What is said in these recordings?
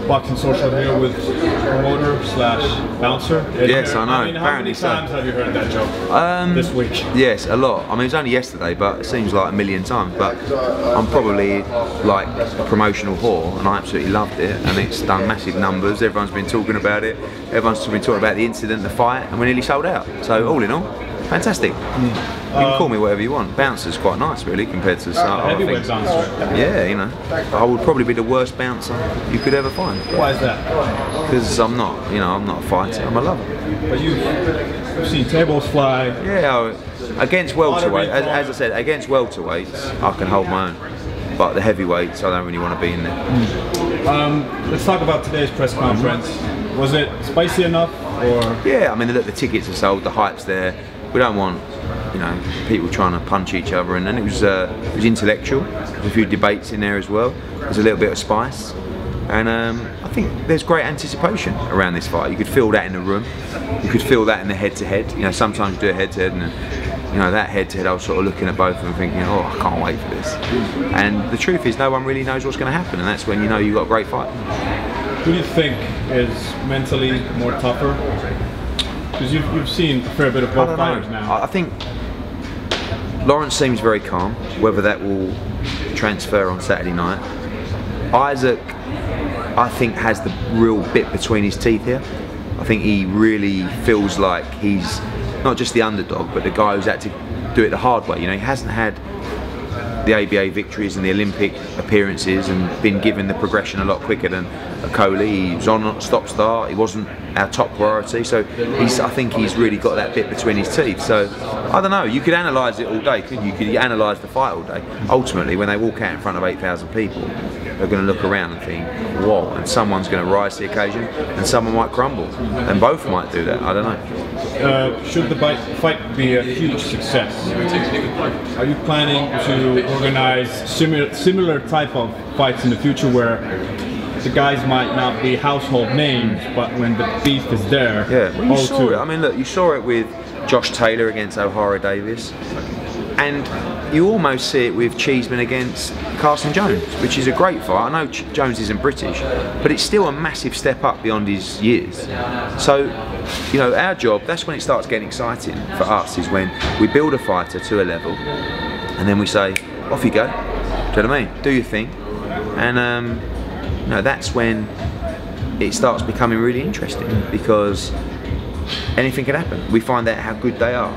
boxing social here with promoter slash bouncer. Yes, I know. I mean, how many times have you heard that joke this week? Yes, a lot. I mean, it was only yesterday, but it seems like a million times. But I'm probably like a promotional whore, and I absolutely loved it. And it's done massive numbers. Everyone's been talking about it. Everyone's been talking about the incident, the fight, and we're nearly sold out. So all in all, fantastic. You can call me whatever you want. Bouncer's quite nice, really, compared to some heavyweight bouncer. Yeah, you know, I would probably be the worst bouncer you could ever find. Why is that? Because I'm not, you know, I'm not a fighter. I'm a lover. But you've seen tables fly. Yeah, against welterweight, as I said, against welterweights, I can hold my own. But the heavyweights, I don't really want to be in there. Let's talk about today's press conference. Was it spicy enough, or? Yeah, I mean, look, the tickets are sold, the hype's there. We don't want, you know, people trying to punch each other, and then it was intellectual. There's a few debates in there as well. There's a little bit of spice, and I think there's great anticipation around this fight. You could feel that in the room. You could feel that in the head-to-head. You know, sometimes you do a head-to-head, and you know, that head-to-head, I was sort of looking at both of them thinking, oh, I can't wait for this. And the truth is, no one really knows what's going to happen, and that's when you know you've got a great fight. Who do you think is mentally more tougher? Because you've seen a fair bit of both fighters now. I think Lawrence seems very calm, whether that will transfer on Saturday night. Isaac, I think, has the real bit between his teeth here. I think he really feels like he's not just the underdog, but the guy who's had to do it the hard way. You know, he hasn't had the ABA victories and the Olympic appearances and been given the progression a lot quicker than Coley. He was on stop-start, he wasn't our top priority, so I think he's really got that bit between his teeth. So, I don't know, you could analyse it all day, couldn't you? You could analyse the fight all day. Ultimately, when they walk out in front of 8,000 people, they're going to look around and think, whoa, and someone's going to rise to the occasion and someone might crumble, and both might do that, I don't know. Should the fight be a huge success, are you planning to organize similar type of fights in the future where the guys might not be household names, but when the beef is there? Yeah, well, you saw it. I mean, look, you saw it with Josh Taylor against O'Hara Davis, and you almost see it with Cheeseman against Carson Jones, which is a great fight. I know Jones isn't British, but it's still a massive step up beyond his years. So, you know, our job, that's when it starts getting exciting for us, is when we build a fighter to a level, and then we say, off you go. Do you know what I mean? Do your thing. And, you know, that's when it starts becoming really interesting, because anything can happen. We find out how good they are,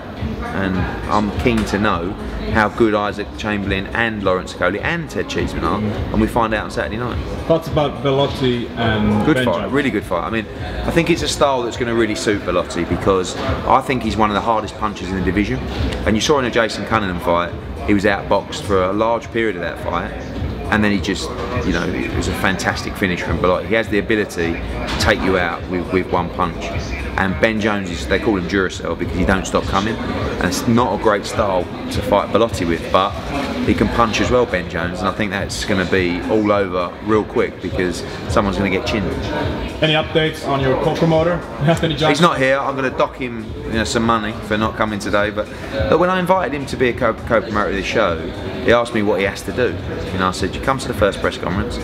and I'm keen to know how good Isaac Chamberlain and Lawrence Coley and Ted Cheeseman are, and we find out on Saturday night. Thoughts about Bellotti and good fight, really good fight. I mean, I think it's a style that's going to really suit Bellotti, because I think he's one of the hardest punchers in the division, and you saw in the Jason Cunningham fight, he was outboxed for a large period of that fight, and then he just, you know, it was a fantastic finish from Bellotti. He has the ability to take you out with one punch. And Ben Jones is, they call him Duracell because he don't stop coming. And it's not a great style to fight Bellotti with, but he can punch as well, Ben Jones, and I think that's going to be all over real quick because someone's going to get chinned. Any updates on your co-promoter, Anthony Johnson? He's not here. I'm going to dock him, you know, some money for not coming today. But when I invited him to be a co-promoter of this show, he asked me what he has to do. And I said, you come to the first press conference,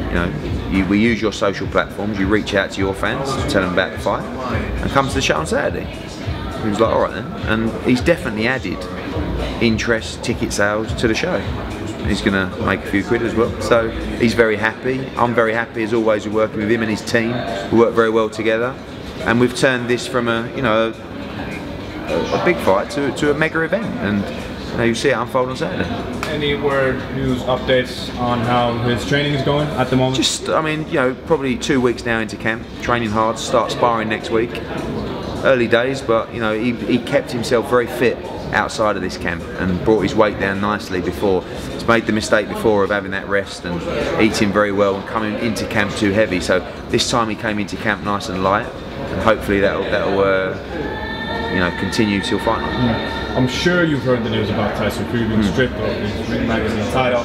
you know, we use your social platforms, you reach out to your fans, tell them about the fight, and come to the show on Saturday. He was like, all right then. And he's definitely added interest, ticket sales to the show. He's going to make a few quid as well. So he's very happy. I'm very happy as always with working with him and his team. We work very well together. And we've turned this from a, you know, a big fight to a mega event. And you know, you see it unfold on Saturday. Any word, news, updates on how his training is going at the moment? Just, I mean, you know, probably 2 weeks now into camp, training hard, start sparring next week. Early days, but you know, he kept himself very fit outside of this camp and brought his weight down nicely before. He's made the mistake before of having that rest and eating very well and coming into camp too heavy. So this time he came into camp nice and light, and hopefully that'll you know, continue till final. I'm sure you've heard the news about Tyson Fury being stripped of his ring magazine title.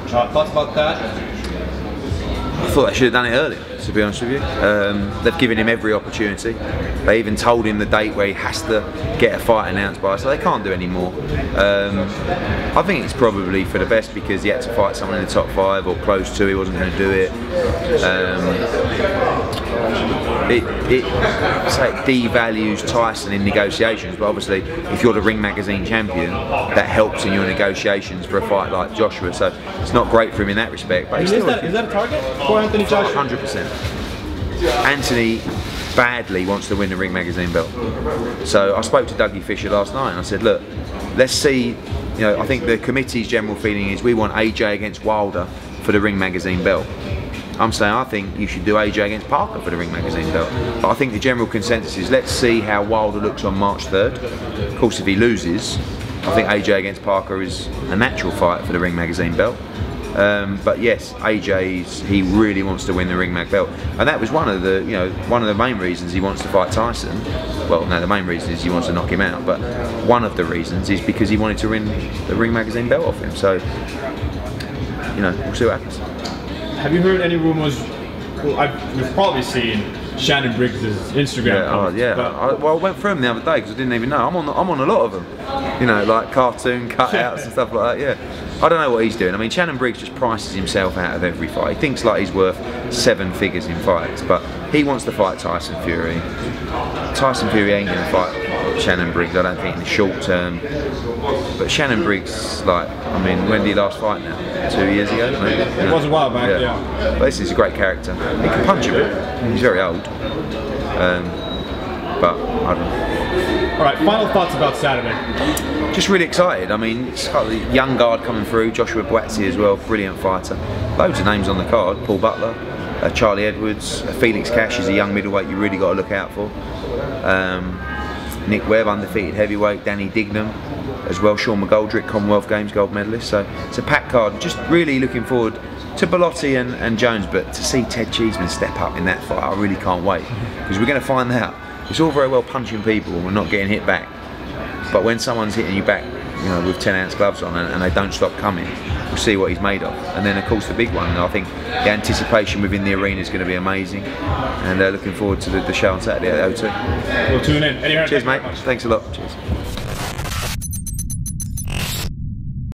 Thoughts about that? I thought they should have done it earlier, to be honest with you. They've given him every opportunity. They even told him the date where he has to get a fight announced by, so they can't do any more. I think it's probably for the best because he had to fight someone in the top 5 or close to. He wasn't going to do it. It devalues Tyson in negotiations, but obviously if you're the Ring Magazine champion, that helps in your negotiations for a fight like Joshua. So it's not great for him in that respect. But is that a target for Anthony Joshua? 100%. Anthony badly wants to win the Ring Magazine belt. So I spoke to Dougie Fisher last night and I said, look, let's see. You know, I think the committee's general feeling is we want AJ against Wilder for the Ring Magazine belt. I'm saying I think you should do AJ against Parker for the Ring Magazine belt. But I think the general consensus is let's see how Wilder looks on March 3rd. Of course, if he loses, I think AJ against Parker is a natural fight for the Ring Magazine belt. But yes, AJ, he really wants to win the Ring Mag belt, and that was one of the main reasons he wants to fight Tyson. Well, no, the main reason is he wants to knock him out, but one of the reasons is because he wanted to win the Ring Magazine belt off him. So, you know, we'll see what happens. Have you heard any rumours? Well, you've probably seen Shannon Briggs' Instagram posts. I went through them the other day because I didn't even know. I'm on a lot of them. You know, like cartoon cutouts and stuff like that. Yeah, I don't know what he's doing. I mean, Shannon Briggs just prices himself out of every fight. He thinks like he's worth 7 figures in fights, but he wants to fight Tyson Fury. Tyson Fury ain't gonna fight Shannon Briggs, I don't think, in the short term. But Shannon Briggs, like, I mean, when did he last fight now? 2 years ago, maybe? It was a while back, yeah. But this is a great character. He can punch a bit. He's very old. But I don't know. Alright, final thoughts about Saturday. Just really excited. I mean, it's got the young guard coming through, Joshua Buatsi as well, brilliant fighter. Loads of names on the card, Paul Butler, Charlie Edwards, Felix Cash is a young middleweight you really got to look out for. Nick Webb, undefeated heavyweight, Danny Dignam as well, Sean McGoldrick, Commonwealth Games gold medalist. So it's a packed card. Just really looking forward to Bellotti and Jones, but to see Ted Cheeseman step up in that fight, I really can't wait, because we're going to find out. It's all very well punching people and we're not getting hit back, but when someone's hitting you back, you know, with 10-ounce gloves on and they don't stop coming, we'll see what he's made of. And then of course the big one, I think the anticipation within the arena is going to be amazing, and looking forward to the show on Saturday at O2. We'll tune in. Cheers mate, thanks a lot. Cheers.